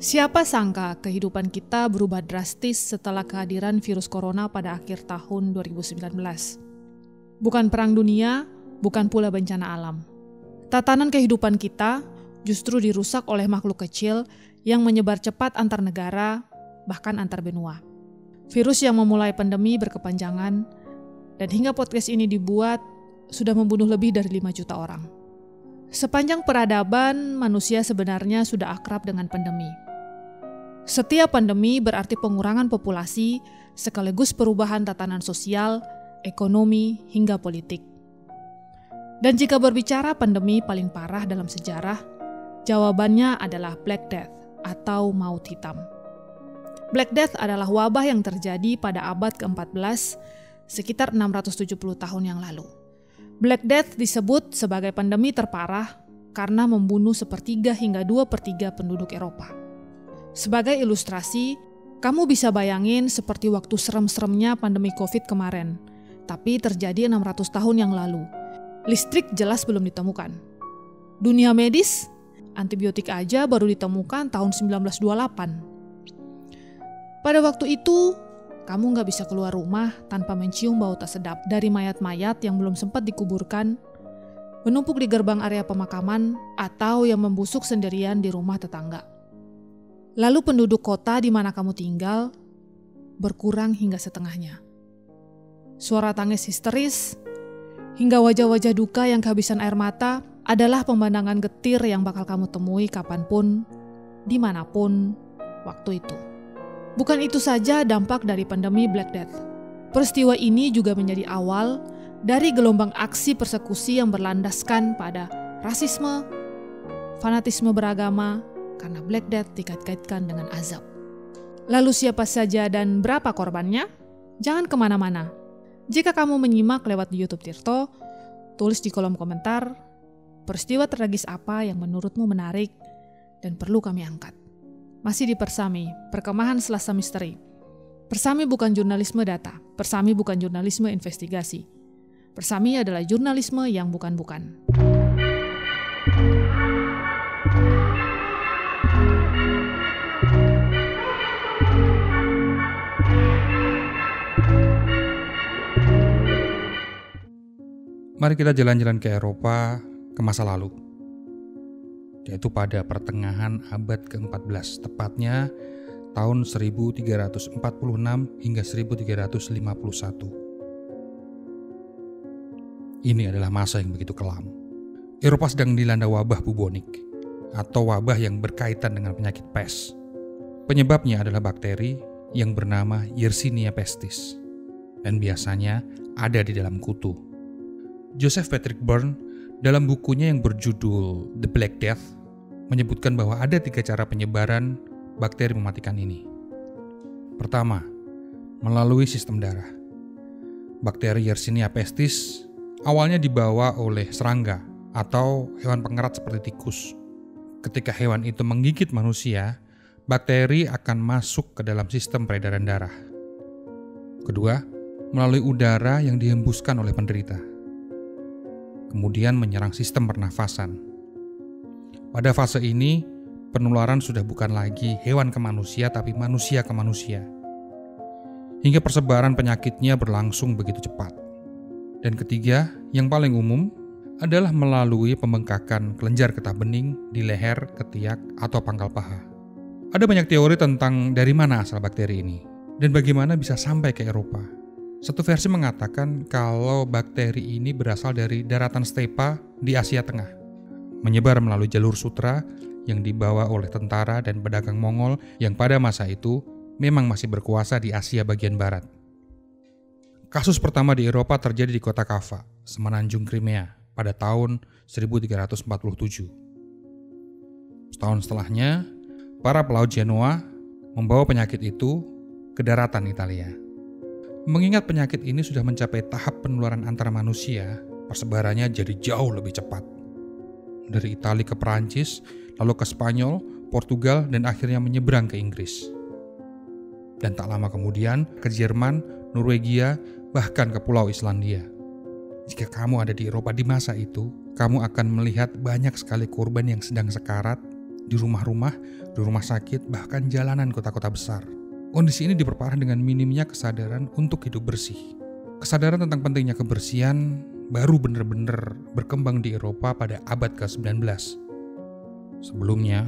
Siapa sangka kehidupan kita berubah drastis setelah kehadiran virus corona pada akhir tahun 2019. Bukan perang dunia, bukan pula bencana alam. Tatanan kehidupan kita justru dirusak oleh makhluk kecil yang menyebar cepat antar negara, bahkan antar benua. Virus yang memulai pandemi berkepanjangan, dan hingga podcast ini dibuat, sudah membunuh lebih dari 5 juta orang. Sepanjang peradaban, manusia sebenarnya sudah akrab dengan pandemi. Setiap pandemi berarti pengurangan populasi sekaligus perubahan tatanan sosial, ekonomi, hingga politik. Dan jika berbicara pandemi paling parah dalam sejarah, jawabannya adalah Black Death atau maut hitam. Black Death adalah wabah yang terjadi pada abad ke-14, sekitar 670 tahun yang lalu. Black Death disebut sebagai pandemi terparah karena membunuh 1/3 hingga 2/3 penduduk Eropa. Sebagai ilustrasi, kamu bisa bayangin seperti waktu serem-seremnya pandemi COVID kemarin, tapi terjadi 600 tahun yang lalu. Listrik jelas belum ditemukan. Dunia medis, antibiotik aja baru ditemukan tahun 1928. Pada waktu itu, kamu nggak bisa keluar rumah tanpa mencium bau tak sedap dari mayat-mayat yang belum sempat dikuburkan, menumpuk di gerbang area pemakaman, atau yang membusuk sendirian di rumah tetangga. Lalu penduduk kota di mana kamu tinggal berkurang hingga setengahnya. Suara tangis histeris, hingga wajah-wajah duka yang kehabisan air mata adalah pemandangan getir yang bakal kamu temui kapanpun, dimanapun, waktu itu. Bukan itu saja dampak dari pandemi Black Death. Peristiwa ini juga menjadi awal dari gelombang aksi persekusi yang berlandaskan pada rasisme, fanatisme beragama, karena Black Death dikait-kaitkan dengan azab. Lalu siapa saja dan berapa korbannya? Jangan kemana-mana. Jika kamu menyimak lewat YouTube Tirto, tulis di kolom komentar peristiwa tragis apa yang menurutmu menarik dan perlu kami angkat. Masih di Persami, Perkemahan Selasa Misteri. Persami bukan jurnalisme data, Persami bukan jurnalisme investigasi. Persami adalah jurnalisme yang bukan-bukan. Mari kita jalan-jalan ke Eropa, ke masa lalu, yaitu pada pertengahan abad ke-14, tepatnya tahun 1346 hingga 1351. Ini adalah masa yang begitu kelam. Eropa sedang dilanda wabah bubonik, atau wabah yang berkaitan dengan penyakit pes. Penyebabnya adalah bakteri yang bernama Yersinia pestis, dan biasanya ada di dalam kutu. Joseph Patrick Byrne dalam bukunya yang berjudul The Black Death menyebutkan bahwa ada 3 cara penyebaran bakteri mematikan ini. Pertama, melalui sistem darah. Bakteri Yersinia pestis awalnya dibawa oleh serangga atau hewan pengerat seperti tikus. Ketika hewan itu menggigit manusia, bakteri akan masuk ke dalam sistem peredaran darah. Kedua, melalui udara yang dihembuskan oleh penderita. Kemudian menyerang sistem pernafasan. Pada fase ini, penularan sudah bukan lagi hewan ke manusia, tapi manusia ke manusia. Hingga persebaran penyakitnya berlangsung begitu cepat. Dan ketiga, yang paling umum, adalah melalui pembengkakan kelenjar getah bening di leher, ketiak, atau pangkal paha. Ada banyak teori tentang dari mana asal bakteri ini, dan bagaimana bisa sampai ke Eropa. Satu versi mengatakan kalau bakteri ini berasal dari daratan stepa di Asia Tengah, menyebar melalui jalur sutra yang dibawa oleh tentara dan pedagang Mongol yang pada masa itu memang masih berkuasa di Asia bagian barat. Kasus pertama di Eropa terjadi di kota Kava, semenanjung Crimea, pada tahun 1347. Setahun setelahnya, para pelaut Genoa membawa penyakit itu ke daratan Italia. Mengingat penyakit ini sudah mencapai tahap penularan antara manusia, persebarannya jadi jauh lebih cepat. Dari Italia ke Perancis, lalu ke Spanyol, Portugal, dan akhirnya menyeberang ke Inggris. Dan tak lama kemudian ke Jerman, Norwegia, bahkan ke Pulau Islandia. Jika kamu ada di Eropa di masa itu, kamu akan melihat banyak sekali korban yang sedang sekarat di rumah-rumah, di rumah sakit, bahkan jalanan kota-kota besar. Kondisi ini diperparah dengan minimnya kesadaran untuk hidup bersih. Kesadaran tentang pentingnya kebersihan baru benar-benar berkembang di Eropa pada abad ke-19. Sebelumnya,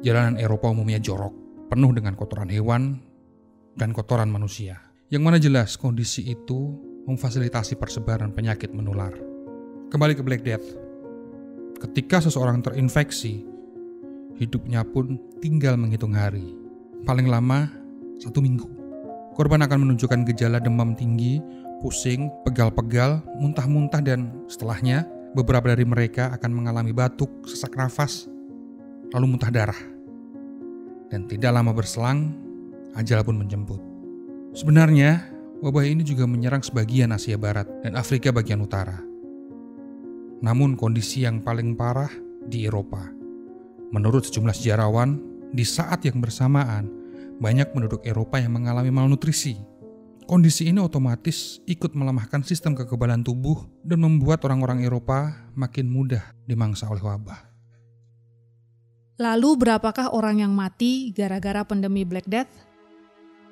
jalanan Eropa umumnya jorok, penuh dengan kotoran hewan dan kotoran manusia. Yang mana jelas kondisi itu memfasilitasi persebaran penyakit menular. Kembali ke Black Death. Ketika seseorang terinfeksi, hidupnya pun tinggal menghitung hari. Paling lama 1 minggu. Korban akan menunjukkan gejala demam tinggi, pusing, pegal-pegal, muntah-muntah, dan setelahnya beberapa dari mereka akan mengalami batuk, sesak nafas, lalu muntah darah. Dan tidak lama berselang, ajal pun menjemput. Sebenarnya, wabah ini juga menyerang sebagian Asia Barat dan Afrika bagian utara. Namun kondisi yang paling parah di Eropa. Menurut sejumlah sejarawan, di saat yang bersamaan, banyak penduduk Eropa yang mengalami malnutrisi. Kondisi ini otomatis ikut melemahkan sistem kekebalan tubuh dan membuat orang-orang Eropa makin mudah dimangsa oleh wabah. Lalu berapakah orang yang mati gara-gara pandemi Black Death?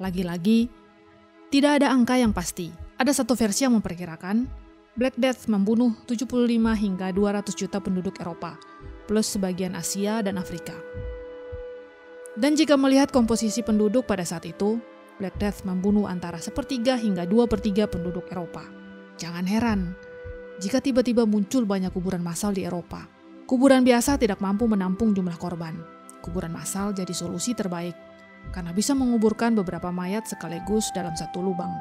Lagi-lagi, tidak ada angka yang pasti. Ada satu versi yang memperkirakan Black Death membunuh 75 hingga 200 juta penduduk Eropa, plus sebagian Asia dan Afrika. Dan jika melihat komposisi penduduk pada saat itu, Black Death membunuh antara 1/3 hingga 2/3 penduduk Eropa. Jangan heran jika tiba-tiba muncul banyak kuburan massal di Eropa. Kuburan biasa tidak mampu menampung jumlah korban. Kuburan massal jadi solusi terbaik, karena bisa menguburkan beberapa mayat sekaligus dalam satu lubang.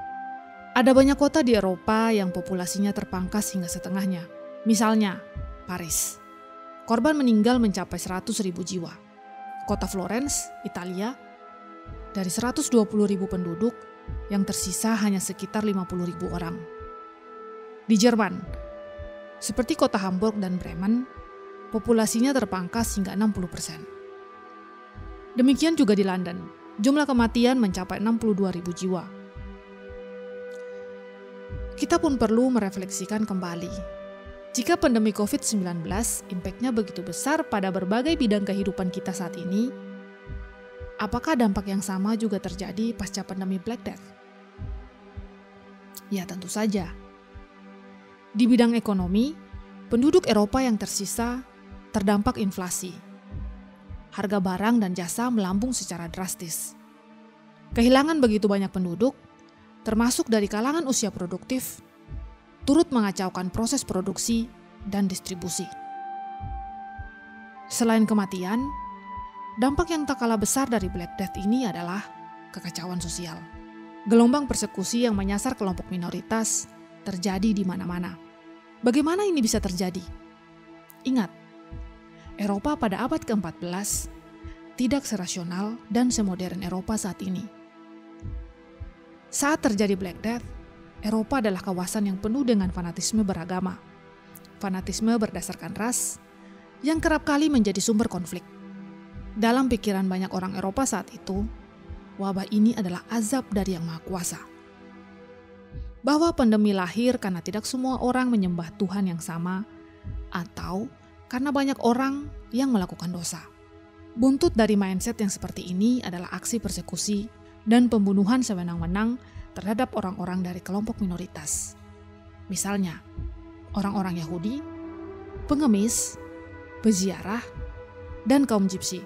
Ada banyak kota di Eropa yang populasinya terpangkas hingga setengahnya. Misalnya, Paris. Korban meninggal mencapai 100.000 jiwa. Kota Florence, Italia, dari 120.000 penduduk, yang tersisa hanya sekitar 50.000 orang. Di Jerman, seperti kota Hamburg dan Bremen, populasinya terpangkas hingga 60%. Demikian juga di London, jumlah kematian mencapai 62.000 jiwa. Kita pun perlu merefleksikan kembali. Jika pandemi COVID-19 impact-nya begitu besar pada berbagai bidang kehidupan kita saat ini, apakah dampak yang sama juga terjadi pasca pandemi Black Death? Ya tentu saja. Di bidang ekonomi, penduduk Eropa yang tersisa terdampak inflasi. Harga barang dan jasa melambung secara drastis. Kehilangan begitu banyak penduduk, termasuk dari kalangan usia produktif, turut mengacaukan proses produksi dan distribusi. Selain kematian, dampak yang tak kalah besar dari Black Death ini adalah kekacauan sosial. Gelombang persekusi yang menyasar kelompok minoritas terjadi di mana-mana. Bagaimana ini bisa terjadi? Ingat, Eropa pada abad ke-14 tidak serasional dan semodern Eropa saat ini. Saat terjadi Black Death, Eropa adalah kawasan yang penuh dengan fanatisme beragama. Fanatisme berdasarkan ras yang kerap kali menjadi sumber konflik. Dalam pikiran banyak orang Eropa saat itu, wabah ini adalah azab dari Yang Maha Kuasa. Bahwa pandemi lahir karena tidak semua orang menyembah Tuhan yang sama, atau karena banyak orang yang melakukan dosa. Buntut dari mindset yang seperti ini adalah aksi persekusi dan pembunuhan sewenang-wenang terhadap orang-orang dari kelompok minoritas. Misalnya, orang-orang Yahudi, pengemis, peziarah, dan kaum Gypsy.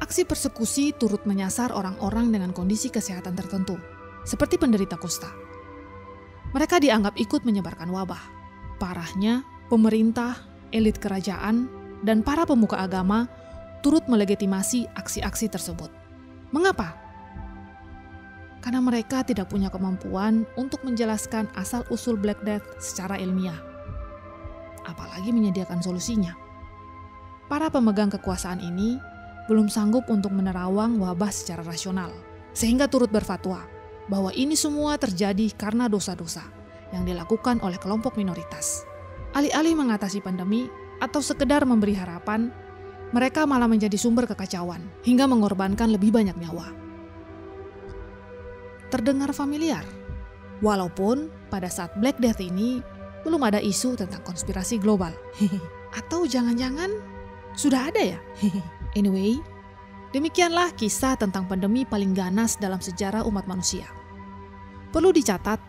Aksi persekusi turut menyasar orang-orang dengan kondisi kesehatan tertentu, seperti penderita kusta. Mereka dianggap ikut menyebarkan wabah. Parahnya, pemerintah, elit kerajaan, dan para pemuka agama turut melegitimasi aksi-aksi tersebut. Mengapa? Karena mereka tidak punya kemampuan untuk menjelaskan asal-usul Black Death secara ilmiah, apalagi menyediakan solusinya. Para pemegang kekuasaan ini belum sanggup untuk menerawang wabah secara rasional, sehingga turut berfatwa bahwa ini semua terjadi karena dosa-dosa yang dilakukan oleh kelompok minoritas. Alih-alih mengatasi pandemi atau sekedar memberi harapan, mereka malah menjadi sumber kekacauan hingga mengorbankan lebih banyak nyawa. Terdengar familiar? Walaupun pada saat Black Death ini belum ada isu tentang konspirasi global. Atau jangan-jangan Sudah ada ya? Anyway, demikianlah kisah tentang pandemi paling ganas dalam sejarah umat manusia. Perlu dicatat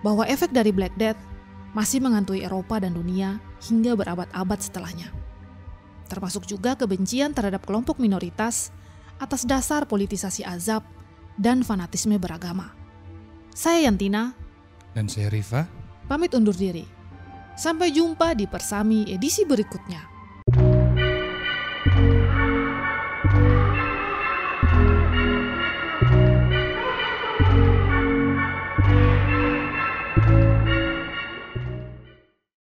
bahwa efek dari Black Death masih menghantui Eropa dan dunia hingga berabad-abad setelahnya. Termasuk juga kebencian terhadap kelompok minoritas atas dasar politisasi azab dan fanatisme beragama. Saya Yantina. Dan saya Rifa. Pamit undur diri. Sampai jumpa di Persami edisi berikutnya.